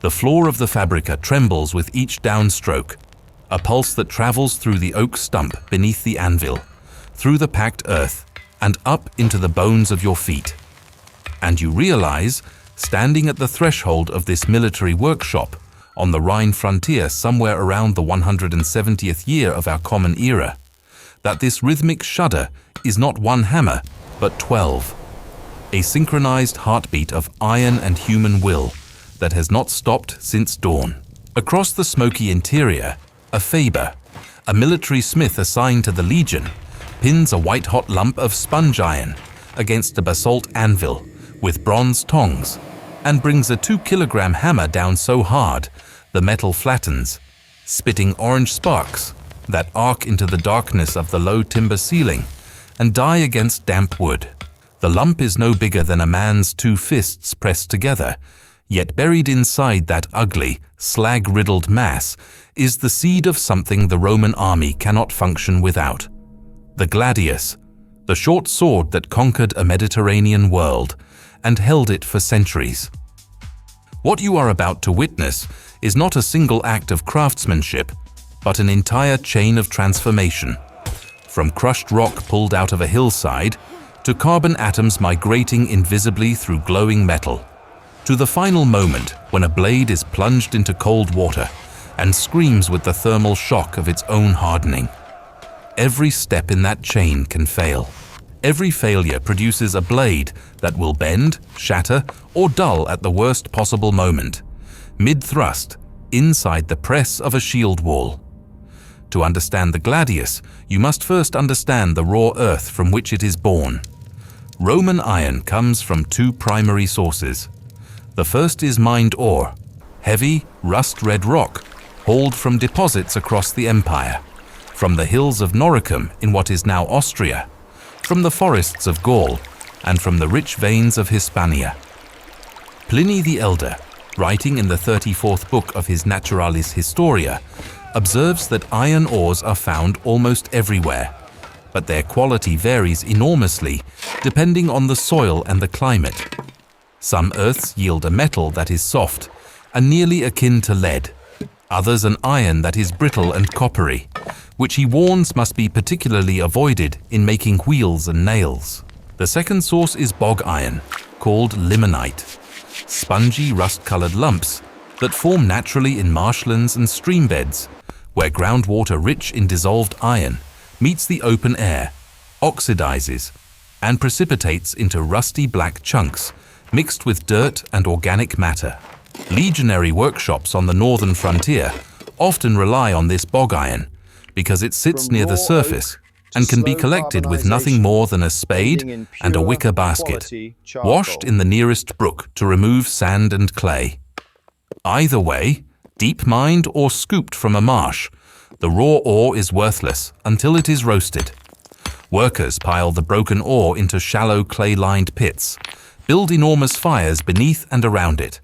The floor of the fabrica trembles with each downstroke, a pulse that travels through the oak stump beneath the anvil, through the packed earth, and up into the bones of your feet. And you realize, standing at the threshold of this military workshop on the Rhine frontier somewhere around the 170th year of our common era, that this rhythmic shudder is not one hammer, but 12. A synchronized heartbeat of iron and human will that has not stopped since dawn. Across the smoky interior, a faber, a military smith assigned to the legion, pins a white-hot lump of sponge iron against a basalt anvil with bronze tongs and brings a 2-kilogram hammer down so hard the metal flattens, spitting orange sparks that arc into the darkness of the low timber ceiling and die against damp wood. The lump is no bigger than a man's 2 fists pressed together, yet buried inside that ugly, slag-riddled mass is the seed of something the Roman army cannot function without. The gladius, the short sword that conquered a Mediterranean world and held it for centuries. What you are about to witness is not a single act of craftsmanship, but an entire chain of transformation. From crushed rock pulled out of a hillside, to carbon atoms migrating invisibly through glowing metal, to the final moment when a blade is plunged into cold water and screams with the thermal shock of its own hardening. Every step in that chain can fail. Every failure produces a blade that will bend, shatter, or dull at the worst possible moment, mid-thrust, inside the press of a shield wall. To understand the gladius, you must first understand the raw earth from which it is born. Roman iron comes from 2 primary sources. The first is mined ore, heavy, rust-red rock, hauled from deposits across the empire, from the hills of Noricum in what is now Austria, from the forests of Gaul, and from the rich veins of Hispania. Pliny the Elder, writing in the 34th book of his Naturalis Historia, observes that iron ores are found almost everywhere, but their quality varies enormously depending on the soil and the climate. Some earths yield a metal that is soft and nearly akin to lead, others an iron that is brittle and coppery, which he warns must be particularly avoided in making wheels and nails. The second source is bog iron, called limonite, spongy rust-colored lumps that form naturally in marshlands and stream beds, where groundwater rich in dissolved iron meets the open air, oxidizes, and precipitates into rusty black chunks mixed with dirt and organic matter. Legionary workshops on the northern frontier often rely on this bog iron because it sits near the surface and can be collected with nothing more than a spade and a wicker basket, washed in the nearest brook to remove sand and clay. Either way, deep mined or scooped from a marsh, the raw ore is worthless until it is roasted. Workers pile the broken ore into shallow clay-lined pits, build enormous fires beneath and around it,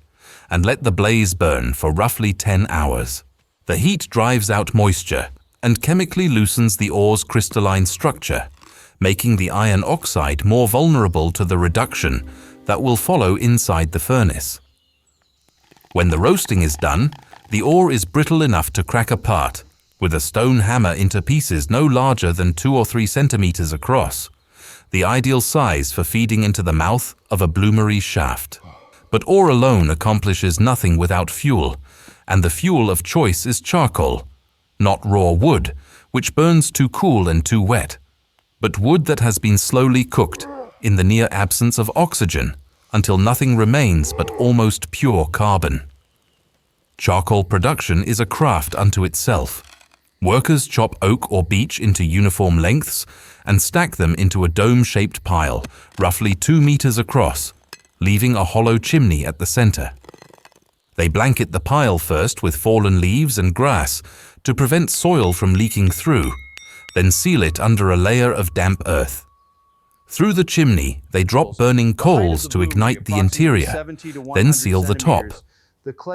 and let the blaze burn for roughly 10 hours. The heat drives out moisture and chemically loosens the ore's crystalline structure, making the iron oxide more vulnerable to the reduction that will follow inside the furnace. When the roasting is done, the ore is brittle enough to crack apart, with a stone hammer into pieces no larger than 2 or 3 centimeters across, the ideal size for feeding into the mouth of a Bloomery shaft. But ore alone accomplishes nothing without fuel, and the fuel of choice is charcoal, not raw wood, which burns too cool and too wet, but wood that has been slowly cooked in the near absence of oxygen until nothing remains but almost pure carbon. Charcoal production is a craft unto itself. Workers chop oak or beech into uniform lengths and stack them into a dome-shaped pile, roughly 2 meters across, leaving a hollow chimney at the center. They blanket the pile first with fallen leaves and grass to prevent soil from leaking through, then seal it under a layer of damp earth. Through the chimney, they drop burning coals to ignite the interior, then seal the top.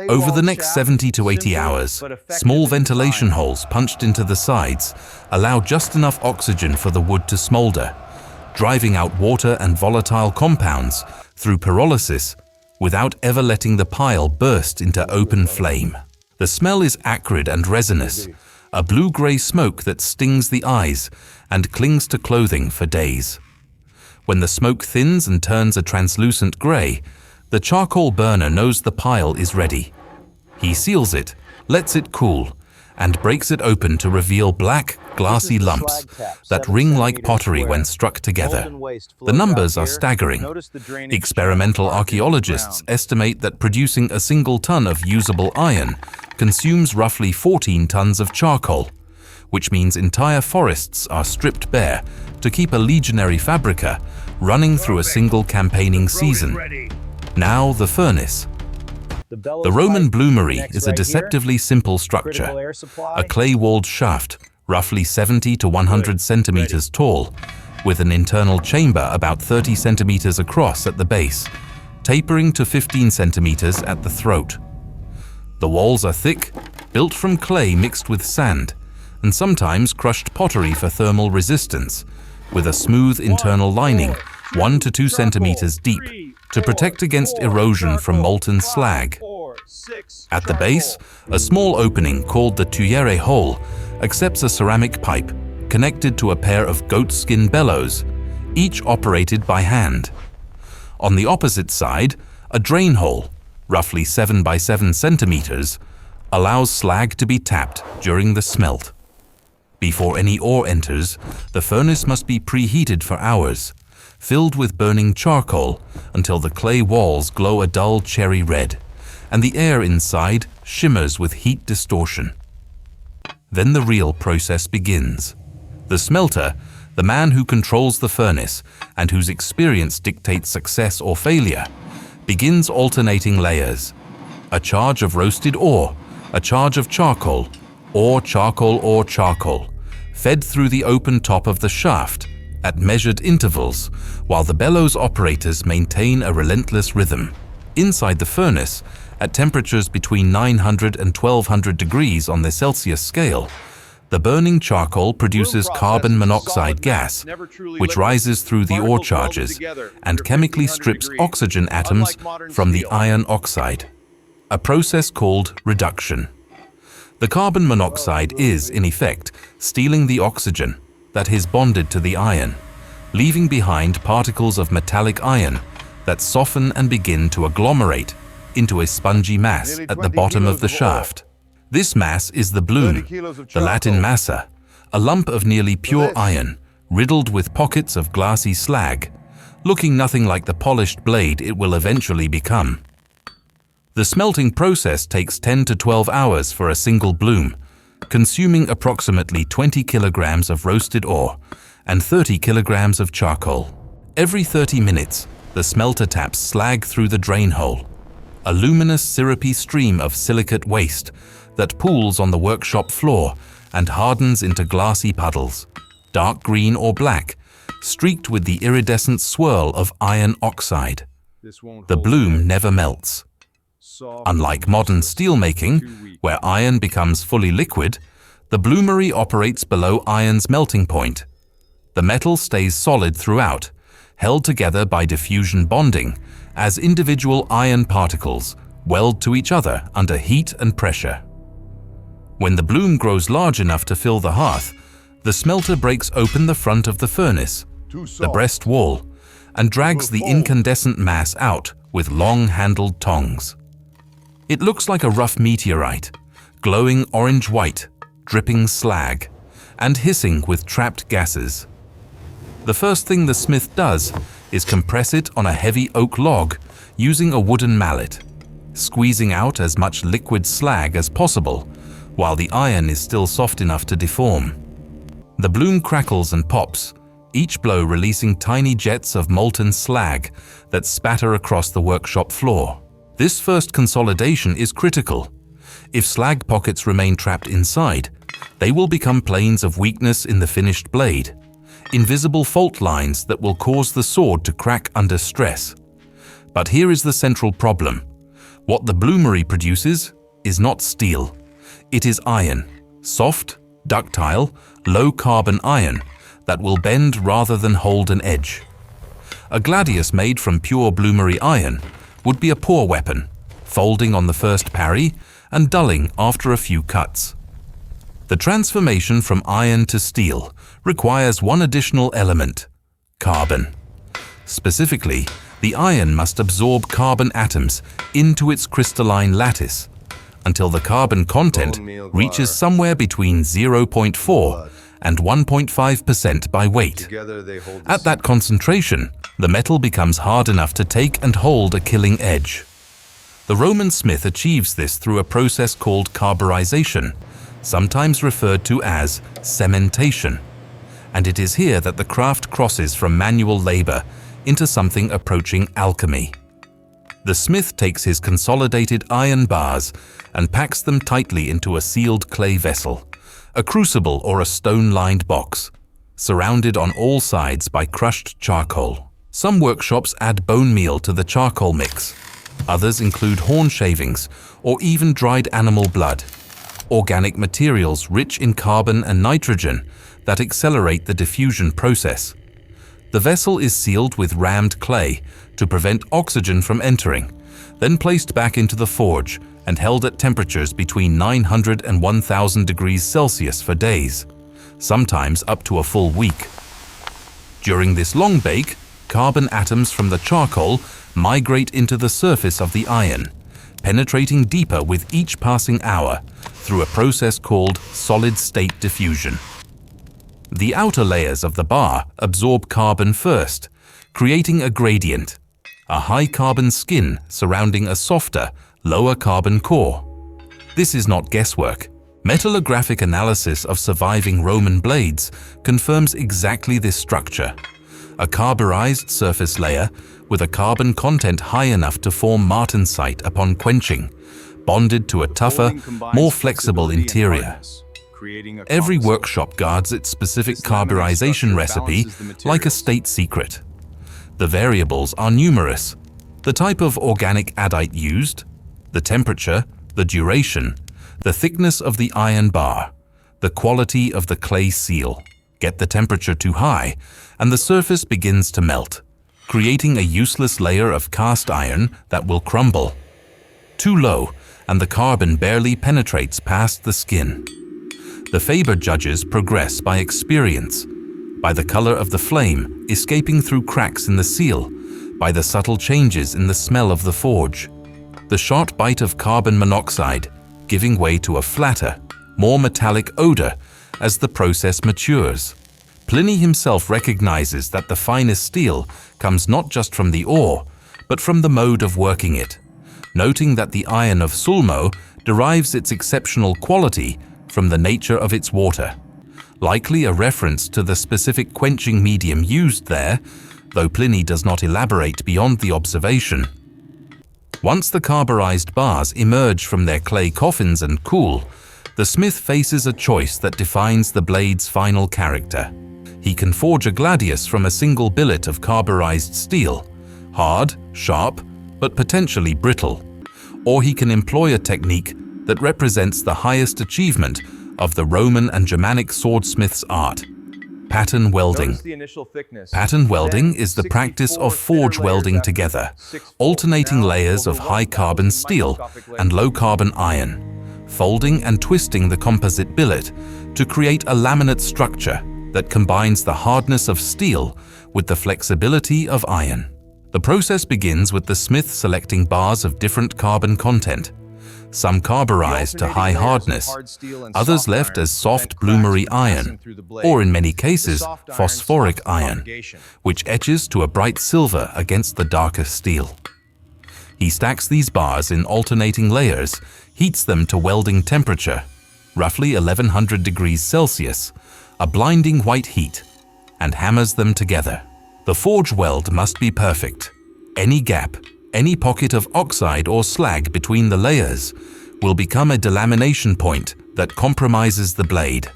Over the next 70 to 80 hours, small ventilation holes punched into the sides allow just enough oxygen for the wood to smolder, driving out water and volatile compounds through pyrolysis without ever letting the pile burst into open flame. The smell is acrid and resinous, a blue-gray smoke that stings the eyes and clings to clothing for days. When the smoke thins and turns a translucent gray, the charcoal burner knows the pile is ready. He seals it, lets it cool, and breaks it open to reveal black, glassy lumps that ring like pottery when struck together. The numbers are staggering. Experimental archaeologists estimate that producing a single ton of usable iron consumes roughly 14 tons of charcoal, which means entire forests are stripped bare to keep a legionary fabrica running through a single campaigning season. Now the furnace. The Roman Bloomery is a deceptively simple structure, a clay-walled shaft, roughly 70 to 100 centimeters tall, with an internal chamber about 30 centimeters across at the base, tapering to 15 centimeters at the throat. The walls are thick, built from clay mixed with sand, and sometimes crushed pottery for thermal resistance, with a smooth internal lining 1 to 2 centimeters deep to protect against erosion from molten slag. At the base, a small opening called the tuyere hole accepts a ceramic pipe connected to a pair of goatskin bellows, each operated by hand. On the opposite side, a drain hole, roughly 7 by 7 centimeters, allows slag to be tapped during the smelt. Before any ore enters, the furnace must be preheated for hours, filled with burning charcoal until the clay walls glow a dull cherry red, and the air inside shimmers with heat distortion. Then the real process begins. The smelter, the man who controls the furnace and whose experience dictates success or failure, begins alternating layers. A charge of roasted ore, a charge of charcoal, ore, charcoal, fed through the open top of the shaft at measured intervals, while the bellows operators maintain a relentless rhythm. Inside the furnace, at temperatures between 900 and 1200 degrees on the Celsius scale, the burning charcoal produces carbon monoxide gas, which rises through the ore charges and chemically strips oxygen atoms from the iron oxide, a process called reduction. The carbon monoxide is, in effect, stealing the oxygen that is bonded to the iron, leaving behind particles of metallic iron that soften and begin to agglomerate into a spongy mass at the bottom of the shaft. This mass is the bloom, the Latin massa, a lump of nearly pure iron, riddled with pockets of glassy slag, looking nothing like the polished blade it will eventually become. The smelting process takes 10 to 12 hours for a single bloom, consuming approximately 20 kilograms of roasted ore and 30 kilograms of charcoal. Every 30 minutes, the smelter taps slag through the drain hole, a luminous syrupy stream of silicate waste that pools on the workshop floor and hardens into glassy puddles, dark green or black, streaked with the iridescent swirl of iron oxide. The bloom never melts. Unlike modern steelmaking, where iron becomes fully liquid, the bloomery operates below iron's melting point. The metal stays solid throughout, held together by diffusion bonding, as individual iron particles weld to each other under heat and pressure. When the bloom grows large enough to fill the hearth, the smelter breaks open the front of the furnace, the breast wall, and drags the incandescent mass out with long-handled tongs. It looks like a rough meteorite, glowing orange-white, dripping slag, and hissing with trapped gases. The first thing the smith does is compress it on a heavy oak log using a wooden mallet, squeezing out as much liquid slag as possible while the iron is still soft enough to deform. The bloom crackles and pops, each blow releasing tiny jets of molten slag that spatter across the workshop floor. This first consolidation is critical. If slag pockets remain trapped inside, they will become planes of weakness in the finished blade, invisible fault lines that will cause the sword to crack under stress. But here is the central problem. What the bloomery produces is not steel. It is iron, soft, ductile, low-carbon iron that will bend rather than hold an edge. A gladius made from pure bloomery iron would be a poor weapon, folding on the first parry and dulling after a few cuts. The transformation from iron to steel requires one additional element: carbon. Specifically, the iron must absorb carbon atoms into its crystalline lattice until the carbon content reaches somewhere between 0.4 and 1.5% by weight. At that concentration, the metal becomes hard enough to take and hold a killing edge. The Roman smith achieves this through a process called carburization, sometimes referred to as cementation. And it is here that the craft crosses from manual labor into something approaching alchemy. The smith takes his consolidated iron bars and packs them tightly into a sealed clay vessel, a crucible or a stone-lined box, surrounded on all sides by crushed charcoal. Some workshops add bone meal to the charcoal mix. Others include horn shavings or even dried animal blood, organic materials rich in carbon and nitrogen that accelerate the diffusion process. The vessel is sealed with rammed clay to prevent oxygen from entering, then placed back into the forge and held at temperatures between 900 and 1000 degrees Celsius for days, sometimes up to a full week. During this long bake, carbon atoms from the charcoal migrate into the surface of the iron, penetrating deeper with each passing hour through a process called solid-state diffusion. The outer layers of the bar absorb carbon first, creating a gradient, a high-carbon skin surrounding a softer, lower-carbon core. This is not guesswork. Metallographic analysis of surviving Roman blades confirms exactly this structure: a carburized surface layer with a carbon content high enough to form martensite upon quenching, bonded to a tougher, more flexible interior. Every workshop guards its specific carburization recipe like a state secret. The variables are numerous: the type of organic adite used, the temperature, the duration, the thickness of the iron bar, the quality of the clay seal. Get the temperature too high, and the surface begins to melt, creating a useless layer of cast iron that will crumble. Too low, and the carbon barely penetrates past the skin. The faber judges progress by experience, by the color of the flame escaping through cracks in the seal, by the subtle changes in the smell of the forge, the sharp bite of carbon monoxide giving way to a flatter, more metallic odor as the process matures. Pliny himself recognizes that the finest steel comes not just from the ore, but from the mode of working it, noting that the iron of Sulmo derives its exceptional quality from the nature of its water, likely a reference to the specific quenching medium used there, though Pliny does not elaborate beyond the observation. Once the carburized bars emerge from their clay coffins and cool, the smith faces a choice that defines the blade's final character. He can forge a gladius from a single billet of carburized steel, hard, sharp, but potentially brittle, or he can employ a technique that represents the highest achievement of the Roman and Germanic swordsmith's art: pattern welding. Pattern welding is the practice of forge welding together, alternating layers of high-carbon steel and low-carbon iron, folding and twisting the composite billet to create a laminate structure that combines the hardness of steel with the flexibility of iron. The process begins with the smith selecting bars of different carbon content, some carburized to high hardness, others left as soft Bloomery iron, or in many cases phosphoric iron, which etches to a bright silver against the darker steel. He stacks these bars in alternating layers, heats them to welding temperature, roughly 1100 degrees Celsius, a blinding white heat, and hammers them together. The forge weld must be perfect. Any gap, any pocket of oxide or slag between the layers will become a delamination point that compromises the blade.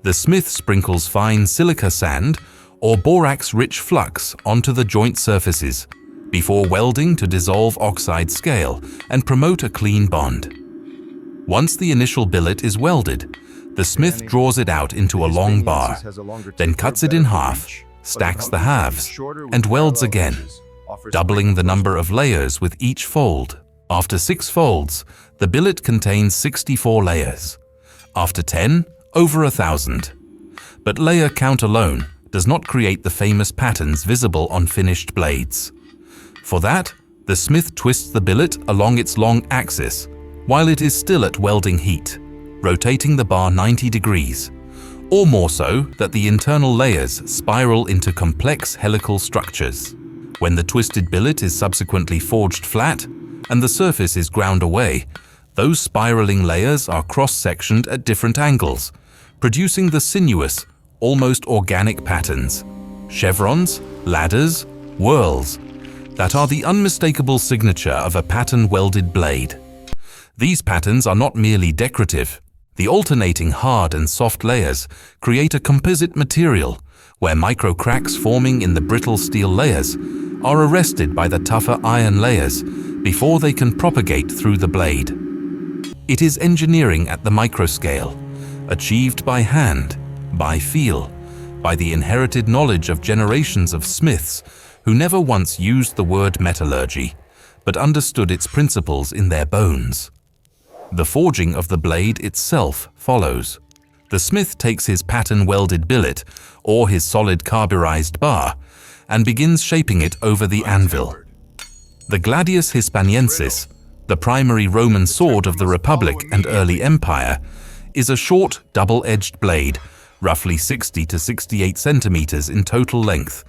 The smith sprinkles fine silica sand or borax-rich flux onto the joint surfaces before welding to dissolve oxide scale and promote a clean bond. Once the initial billet is welded, the smith draws it out into a long bar, then cuts it in half, stacks the halves, and welds again. doubling the number of layers with each fold. After 6 folds, the billet contains 64 layers. After 10, over 1,000. But layer count alone does not create the famous patterns visible on finished blades. For that, the smith twists the billet along its long axis while it is still at welding heat, rotating the bar 90 degrees, or more so that the internal layers spiral into complex helical structures. When the twisted billet is subsequently forged flat and the surface is ground away, those spiraling layers are cross-sectioned at different angles, producing the sinuous, almost organic patterns, chevrons, ladders, whorls, that are the unmistakable signature of a pattern-welded blade. These patterns are not merely decorative. The alternating hard and soft layers create a composite material where micro-cracks forming in the brittle steel layers are arrested by the tougher iron layers before they can propagate through the blade. It is engineering at the microscale, achieved by hand, by feel, by the inherited knowledge of generations of smiths who never once used the word metallurgy, but understood its principles in their bones. The forging of the blade itself follows. The smith takes his pattern-welded billet or his solid carburized bar and begins shaping it over the anvil. The Gladius Hispaniensis, the primary Roman sword of the Republic and early Empire, is a short, double-edged blade, roughly 60 to 68 centimeters in total length,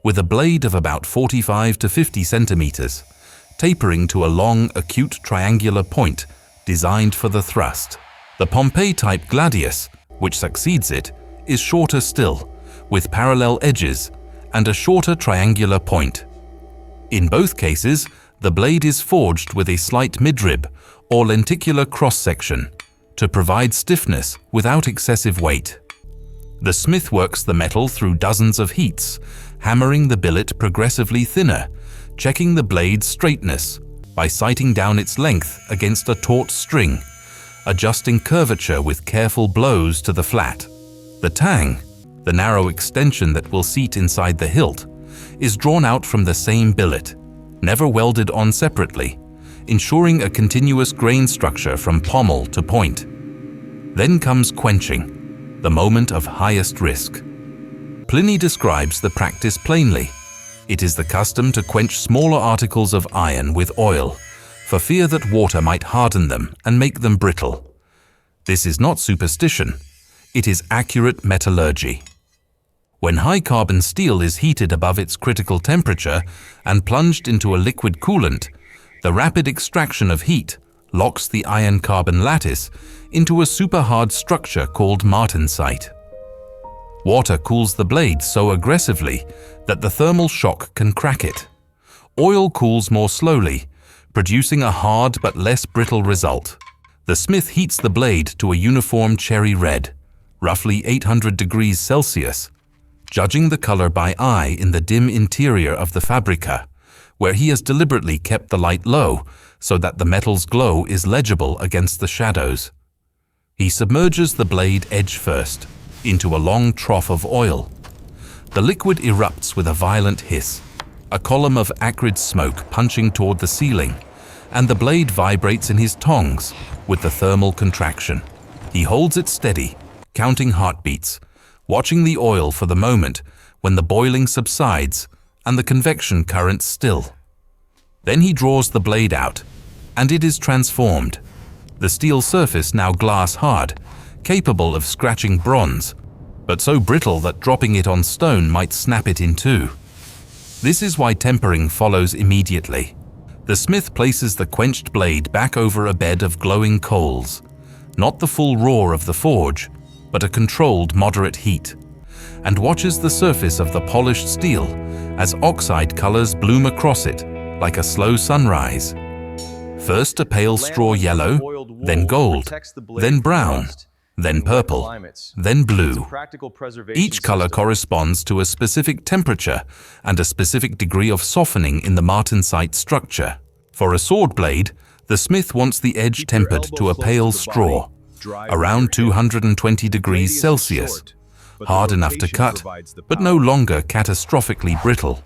with a blade of about 45 to 50 centimeters, tapering to a long, acute triangular point designed for the thrust. The Pompey-type Gladius, which succeeds it, is shorter still, with parallel edges and a shorter triangular point. In both cases, the blade is forged with a slight midrib or lenticular cross-section to provide stiffness without excessive weight. The smith works the metal through dozens of heats, hammering the billet progressively thinner, checking the blade's straightness by sighting down its length against a taut string, adjusting curvature with careful blows to the flat. The tang, the narrow extension that will seat inside the hilt, is drawn out from the same billet, never welded on separately, ensuring a continuous grain structure from pommel to point. Then comes quenching, the moment of highest risk. Pliny describes the practice plainly. It is the custom to quench smaller articles of iron with oil, for fear that water might harden them and make them brittle. This is not superstition, it is accurate metallurgy. When high-carbon steel is heated above its critical temperature and plunged into a liquid coolant, the rapid extraction of heat locks the iron-carbon lattice into a super-hard structure called martensite. Water cools the blade so aggressively that the thermal shock can crack it. Oil cools more slowly, producing a hard but less brittle result. The smith heats the blade to a uniform cherry red, roughly 800 degrees Celsius, judging the color by eye in the dim interior of the fabrica, where he has deliberately kept the light low so that the metal's glow is legible against the shadows. He submerges the blade edge first into a long trough of oil. The liquid erupts with a violent hiss, a column of acrid smoke punching toward the ceiling, and the blade vibrates in his tongs with the thermal contraction. He holds it steady, counting heartbeats, watching the oil for the moment when the boiling subsides and the convection currents still. Then he draws the blade out, and it is transformed. The steel surface now glass hard, capable of scratching bronze, but so brittle that dropping it on stone might snap it in two. This is why tempering follows immediately. The smith places the quenched blade back over a bed of glowing coals, not the full roar of the forge, but a controlled moderate heat, and watches the surface of the polished steel as oxide colors bloom across it like a slow sunrise. First a pale straw yellow, then gold, then brown, then purple, then blue. Each color corresponds to a specific temperature and a specific degree of softening in the martensite structure. For a sword blade, the smith wants the edge tempered to a pale straw, around 220 degrees Celsius, hard enough to cut, but no longer catastrophically brittle.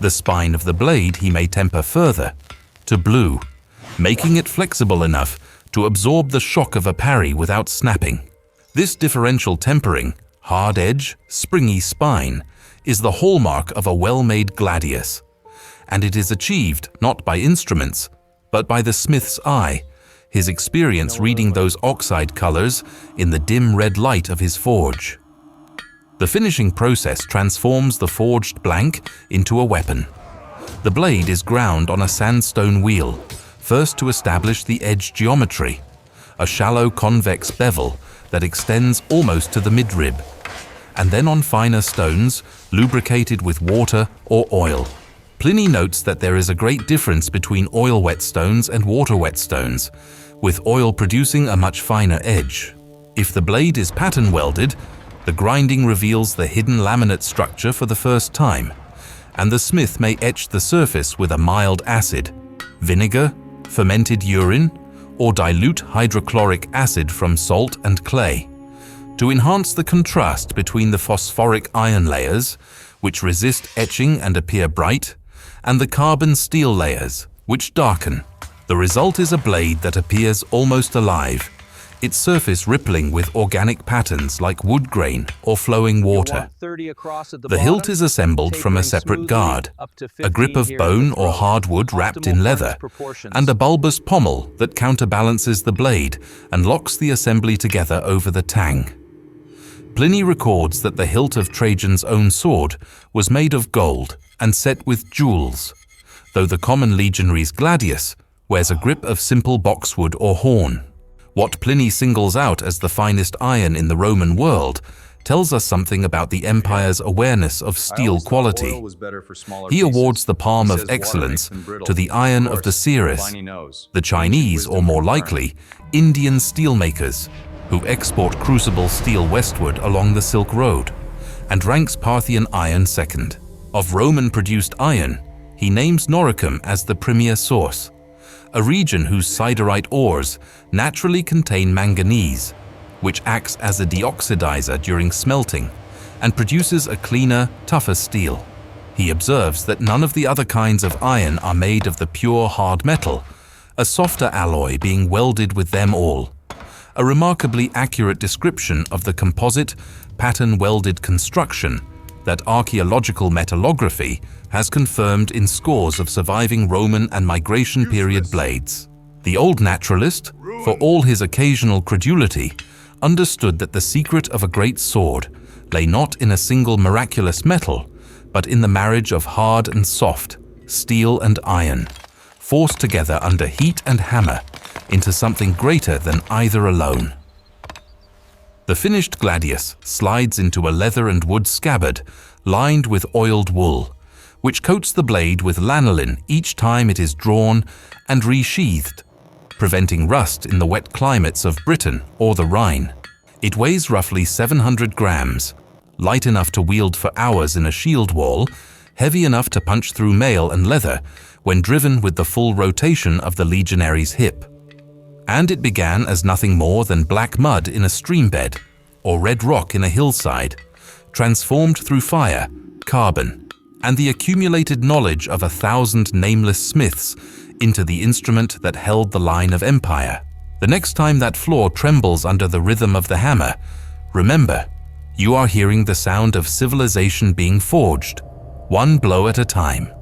The spine of the blade he may temper further, to blue, making it flexible enough to absorb the shock of a parry without snapping. This differential tempering, hard edge, springy spine, is the hallmark of a well-made gladius, and it is achieved not by instruments, but by the smith's eye, his experience reading those oxide colors in the dim red light of his forge. The finishing process transforms the forged blank into a weapon. The blade is ground on a sandstone wheel, first to establish the edge geometry, a shallow convex bevel that extends almost to the midrib, and then on finer stones lubricated with water or oil. Pliny notes that there is a great difference between oil whetstones and water whetstones, with oil producing a much finer edge. If the blade is pattern welded, the grinding reveals the hidden laminate structure for the first time, and the smith may etch the surface with a mild acid, vinegar, fermented urine, or dilute hydrochloric acid from salt and clay, to enhance the contrast between the phosphoric iron layers, which resist etching and appear bright, and the carbon steel layers, which darken. The result is a blade that appears almost alive, its surface rippling with organic patterns like wood grain or flowing water. The hilt is assembled from a separate guard, a grip of bone or hardwood wrapped in leather, and a bulbous pommel that counterbalances the blade and locks the assembly together over the tang. Pliny records that the hilt of Trajan's own sword was made of gold and set with jewels, though the common legionary's gladius wears a grip of simple boxwood or horn. What Pliny singles out as the finest iron in the Roman world tells us something about the empire's awareness of steel quality. He awards the palm of excellence to the iron of the Ceres, the Chinese, or more likely, Indian steelmakers, who export crucible steel westward along the Silk Road, and ranks Parthian iron second. Of Roman-produced iron, he names Noricum as the premier source, a region whose siderite ores naturally contain manganese, which acts as a deoxidizer during smelting and produces a cleaner, tougher steel. He observes that none of the other kinds of iron are made of the pure hard metal, a softer alloy being welded with them all. A remarkably accurate description of the composite, pattern-welded construction that archaeological metallography has confirmed in scores of surviving Roman and migration period blades. The old naturalist, for all his occasional credulity, understood that the secret of a great sword lay not in a single miraculous metal, but in the marriage of hard and soft, steel and iron, forced together under heat and hammer into something greater than either alone. The finished gladius slides into a leather and wood scabbard lined with oiled wool, which coats the blade with lanolin each time it is drawn and resheathed, preventing rust in the wet climates of Britain or the Rhine. It weighs roughly 700 grams, light enough to wield for hours in a shield wall, heavy enough to punch through mail and leather when driven with the full rotation of the legionary's hip. And it began as nothing more than black mud in a stream bed or red rock in a hillside, transformed through fire, carbon, and the accumulated knowledge of 1,000 nameless smiths into the instrument that held the line of empire. The next time that floor trembles under the rhythm of the hammer, remember, you are hearing the sound of civilization being forged, one blow at a time.